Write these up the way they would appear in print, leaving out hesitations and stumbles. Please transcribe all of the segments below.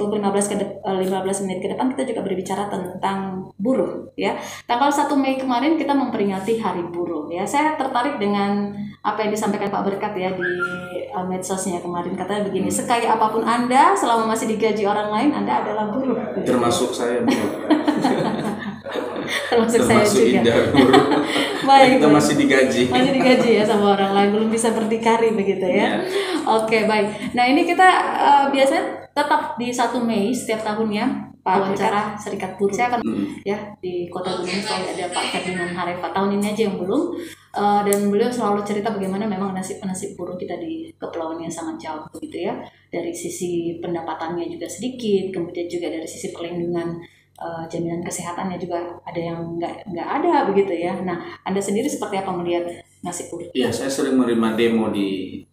untuk 15 menit ke depan kita juga berbicara tentang buruh ya. Tanggal 1 Mei kemarin kita memperingati Hari Buruh ya. Saya tertarik dengan apa yang disampaikan Pak Berkat ya di medsosnya kemarin, katanya begini, sekaya apapun Anda selama masih digaji orang lain Anda adalah buruh. Termasuk saya. Termasuk saya juga. Baik, kita masih digaji. Masih digaji ya sama orang lain, belum bisa berdikari begitu ya. Oke, baik. Nah, ini kita biasanya tetap di 1 Mei setiap tahunnya wawancara Serikat Buruh. Saya akan ya di Kota Gunung Selalu ada Pak Ferdinand Harefa. Tahun ini aja yang belum. Dan beliau selalu cerita bagaimana memang nasib-nasib buruh kita di kepulauan yang sangat jauh begitu ya. Dari sisi pendapatannya juga sedikit, kemudian juga dari sisi perlindungan jaminan kesehatannya juga ada yang nggak ada begitu ya. Nah, Anda sendiri seperti apa melihat nasib buruh? Iya, saya sering menerima demo di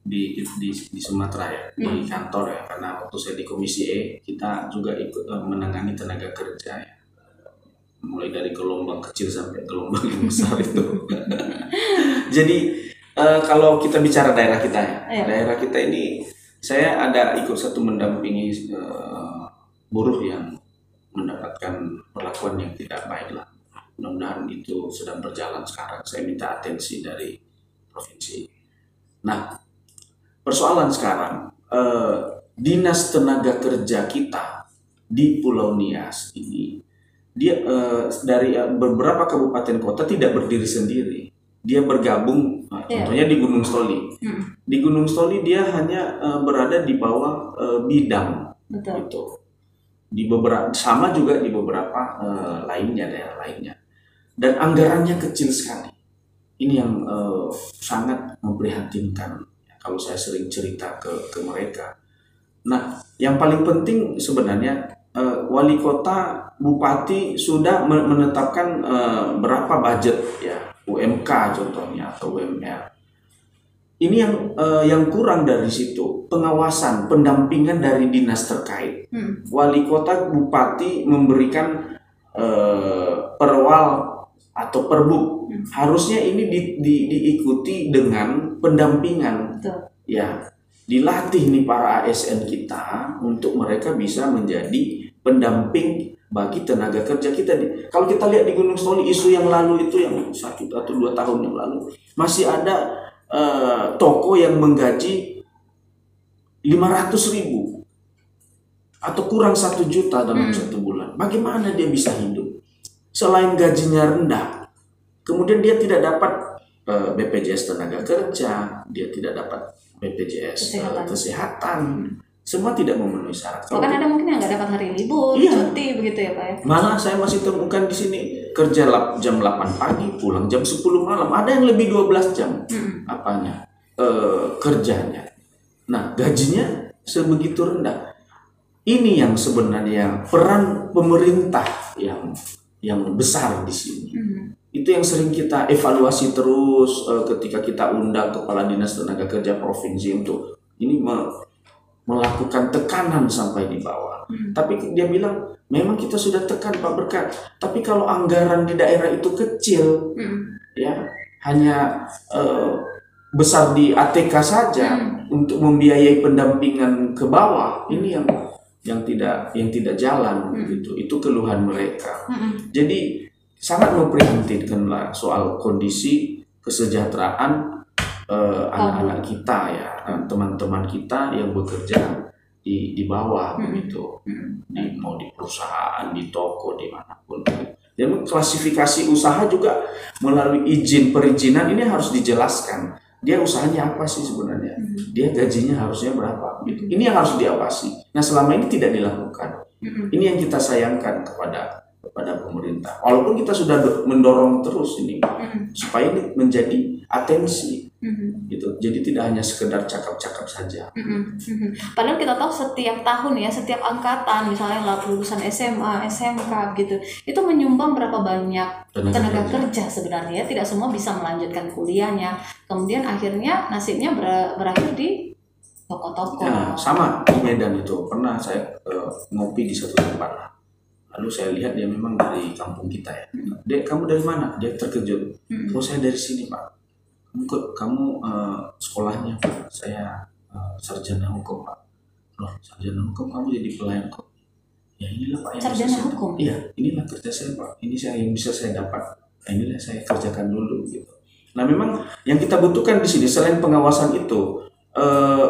Sumatera ya, di kantor ya, karena waktu saya di Komisi E kita juga ikut menangani tenaga kerja ya, mulai dari gelombang kecil sampai gelombang yang besar itu. Jadi kalau kita bicara daerah kita ya, daerah kita ini saya ada ikut satu mendampingi buruh yang mendapatkan perlakuan yang tidak baik lah. Mudah-mudahan itu sedang berjalan sekarang. Saya minta atensi dari provinsi. Nah, persoalan sekarang Dinas Tenaga Kerja kita di Pulau Nias ini dia dari beberapa kabupaten kota tidak berdiri sendiri. Dia bergabung, contohnya di Gunung Stoli. Di Gunung Stoli dia hanya berada di bawah bidang. Betul. Gitu. Di beberapa sama juga di beberapa lainnya, daerah lainnya, dan anggarannya kecil sekali. Ini yang sangat memprihatinkan kalau saya sering cerita ke mereka. Nah, yang paling penting sebenarnya wali kota, bupati sudah menetapkan berapa budget ya, UMK contohnya atau UMR. Ini yang kurang dari situ, pengawasan, pendampingan dari dinas terkait. Wali kota, bupati memberikan perwal atau perbuk. Harusnya ini diikuti dengan pendampingan. Betul. Ya, dilatih nih para ASN kita untuk mereka bisa menjadi pendamping bagi tenaga kerja kita. Kalau kita lihat di Gunung Stoli, isu yang lalu itu yang 1 atau 2 tahun yang lalu, masih ada toko yang menggaji 500.000 atau kurang 1 juta dalam 1 bulan. Bagaimana dia bisa hidup? Selain gajinya rendah, kemudian dia tidak dapat BPJS tenaga kerja, dia tidak dapat BPJS kesehatan. Semua tidak memenuhi syarat. Bahkan ada mungkin yang nggak dapat hari libur, cuti begitu ya Pak ya. Malah saya masih temukan di sini kerja jam 8 pagi, pulang jam 10 malam. Ada yang lebih 12 jam kerjanya. Nah, gajinya sebegitu rendah. Ini yang sebenarnya peran pemerintah yang besar di sini. Itu yang sering kita evaluasi terus ketika kita undang kepala dinas tenaga kerja provinsi untuk ini melakukan tekanan sampai di bawah. Tapi dia bilang, memang kita sudah tekan Pak Berkat, tapi kalau anggaran di daerah itu kecil, ya hanya besar di ATK saja untuk membiayai pendampingan ke bawah, ini yang tidak jalan gitu. Itu keluhan mereka. Jadi sangat memprihatinkan lah soal kondisi kesejahteraan anak-anak kita ya, teman-teman kita yang bekerja di bawah begitu, mau di perusahaan, di toko, dimanapun. Dan klasifikasi usaha juga melalui perizinan ini harus dijelaskan. Dia usahanya apa sih sebenarnya? Dia gajinya harusnya berapa? Gitu. Ini yang harus diawasi. Nah, selama ini tidak dilakukan. Ini yang kita sayangkan kepada pemerintah. Walaupun kita sudah mendorong terus ini supaya ini menjadi atensi, gitu. Jadi tidak hanya sekedar cakap-cakap saja. Padahal kita tahu setiap tahun ya, setiap angkatan misalnya lulusan SMA, SMK gitu, itu menyumbang berapa banyak tenaga kerja sebenarnya. Tidak semua bisa melanjutkan kuliahnya. Kemudian akhirnya nasibnya berakhir di toko-toko. Ya, sama di Medan itu pernah saya ngopi di satu tempat. Lalu saya lihat dia memang dari kampung kita ya. Dek, kamu dari mana? Dia terkejut. Oh, saya dari sini Pak. Kamu sekolahnya Pak? Saya sarjana hukum Pak. Loh, sarjana hukum kamu jadi pelayan kok? ya inilah Pak yang sarjana hukum. Iya, inilah kerja saya Pak, ini saya yang bisa saya dapat, nah, inilah saya kerjakan dulu gitu. Nah memang yang kita butuhkan di sini selain pengawasan itu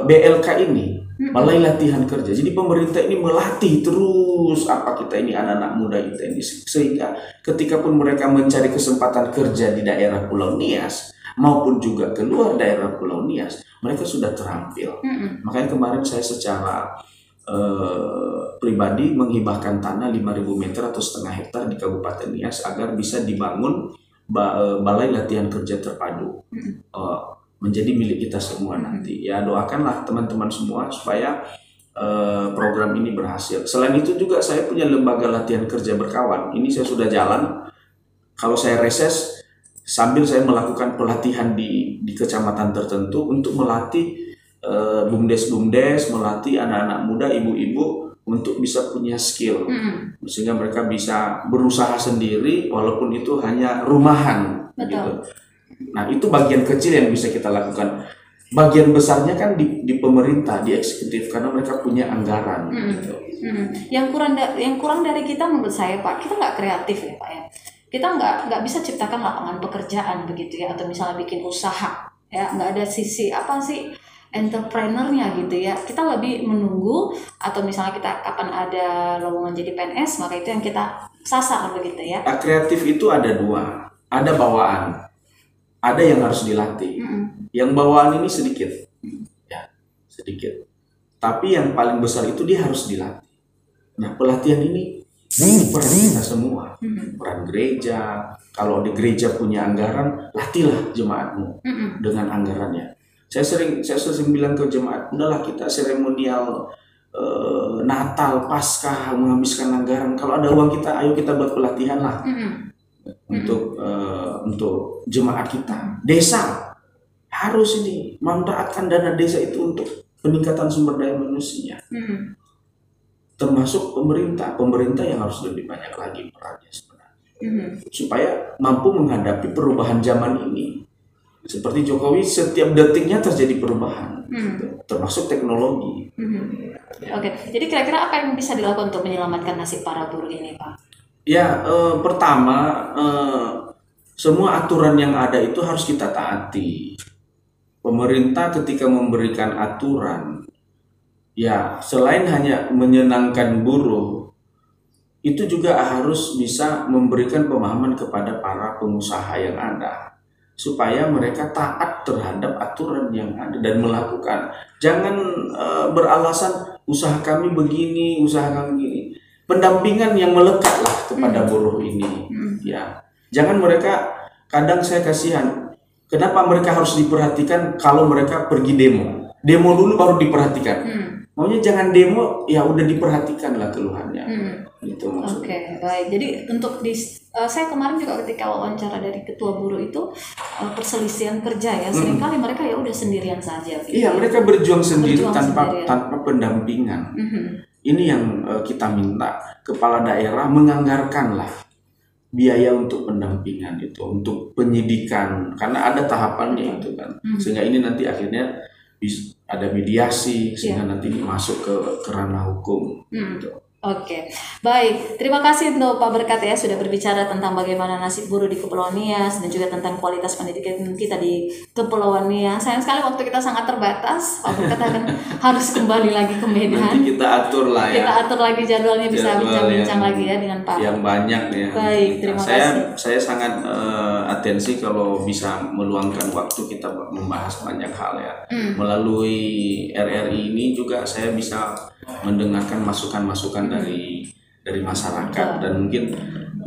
BLK ini, Balai Latihan Kerja. Jadi pemerintah ini melatih terus apa kita ini anak-anak muda kita ini, sehingga ketika pun mereka mencari kesempatan kerja di daerah Pulau Nias maupun juga keluar daerah Pulau Nias, mereka sudah terampil. Makanya kemarin saya secara pribadi menghibahkan tanah 5.000 meter atau setengah hektar di Kabupaten Nias agar bisa dibangun Balai Latihan Kerja Terpadu, menjadi milik kita semua nanti. Ya doakanlah teman-teman semua supaya program ini berhasil. Selain itu juga saya punya lembaga latihan kerja berkawan. Ini saya sudah jalan. Kalau saya reses sambil saya melakukan pelatihan di kecamatan tertentu untuk melatih bumdes-bumdes, melatih anak-anak muda, ibu-ibu untuk bisa punya skill, sehingga mereka bisa berusaha sendiri walaupun itu hanya rumahan. Gitu. Nah itu bagian kecil yang bisa kita lakukan. Bagian besarnya kan di pemerintah, di eksekutif, karena mereka punya anggaran. Gitu. Yang kurang dari kita menurut saya Pak, kita nggak kreatif ya Pak ya. Kita nggak bisa ciptakan lapangan pekerjaan begitu ya, atau misalnya bikin usaha ya, nggak ada sisi apa sih entrepreneurnya gitu ya. Kita lebih menunggu, atau misalnya kita kapan ada lowongan jadi PNS, maka itu yang kita sasar begitu ya. Kreatif itu ada dua, ada bawaan, ada yang harus dilatih. Yang bawaan ini sedikit, ya sedikit. Tapi yang paling besar itu dia harus dilatih. Nah pelatihan ini peran kita semua, peran gereja. Kalau di gereja punya anggaran, latihlah jemaatmu dengan anggarannya. Saya sering bilang ke jemaat, udahlah kita seremonial Natal, Paskah menghabiskan anggaran. Kalau ada uang kita, ayo kita buat pelatihan lah untuk jemaat kita. Desa harus ini memanfaatkan dana desa itu untuk peningkatan sumber daya manusia. Termasuk pemerintah yang harus lebih banyak lagi perannya sebenarnya, supaya mampu menghadapi perubahan zaman ini. Seperti Jokowi, setiap detiknya terjadi perubahan, termasuk teknologi. Oke, jadi kira-kira apa yang bisa dilakukan untuk menyelamatkan nasib para buruh ini, Pak? Ya, pertama, semua aturan yang ada itu harus kita taati. Pemerintah ketika memberikan aturan, ya selain hanya menyenangkan buruh, itu juga harus bisa memberikan pemahaman kepada para pengusaha yang ada, supaya mereka taat terhadap aturan yang ada dan melakukan. Jangan beralasan usaha kami begini, usaha kami begini. Pendampingan yang melekat lah kepada buruh ini. Ya, jangan mereka, kadang saya kasihan. Kenapa mereka harus diperhatikan kalau mereka pergi demo? Demo dulu baru diperhatikan. Maunya jangan demo, ya udah diperhatikan lah keluhannya. Gitu maksudnya. Oke, baik. Jadi untuk saya kemarin juga ketika wawancara dari ketua buruh itu perselisihan kerja ya, seringkali mereka ya udah sendirian saja. Gitu. Iya, mereka berjuang sendiri tanpa pendampingan. Ini yang kita minta, kepala daerah menganggarkanlah biaya untuk pendampingan itu, untuk penyidikan, karena ada tahapannya itu kan, sehingga ini nanti akhirnya ada mediasi sehingga nanti masuk ke ranah hukum. Gitu. Oke, baik. Terima kasih untuk Pak Berkat ya sudah berbicara tentang bagaimana nasib buruh di Kepulauan Nias dan juga tentang kualitas pendidikan kita di Kepulauan Nias. Sayang sekali waktu kita sangat terbatas. Pak Berkat akan harus kembali lagi ke Medan. Nanti kita atur lah ya. Kita atur lagi jadwalnya, bisa bincang-bincang lagi ya dengan Pak. Yang banyak ya. Baik, terima kasih. Saya sangat atensi kalau bisa meluangkan waktu kita membahas banyak hal ya. Melalui RRI ini juga saya bisa mendengarkan masukan-masukan dari masyarakat, dan mungkin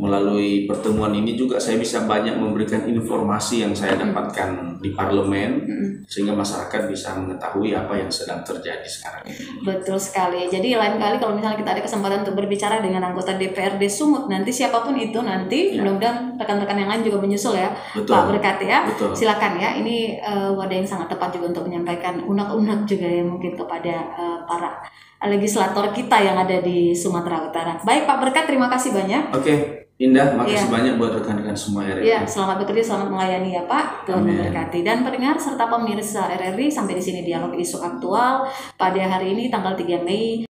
melalui pertemuan ini juga saya bisa banyak memberikan informasi yang saya dapatkan di parlemen, sehingga masyarakat bisa mengetahui apa yang sedang terjadi sekarang ini. Betul sekali. Jadi lain kali kalau misalnya kita ada kesempatan untuk berbicara dengan anggota DPRD Sumut, nanti siapapun itu nanti, mudah-mudahan rekan-rekan yang lain juga menyusul ya. Betul. Pak Berkat ya. Betul. Silakan ya. Ini wadah yang sangat tepat juga untuk menyampaikan unek-unek juga ya mungkin kepada para legislator kita yang ada di Sumatera Utara. Baik Pak Berkat, terima kasih banyak. Oke, Indah, makasih banyak buat rekan-rekan semua RRI. Iya, selamat bekerja, selamat melayani ya Pak. Tuhan memberkati. Dan pendengar serta pemirsa RRI, sampai di sini dialog isu aktual pada hari ini tanggal 3 Mei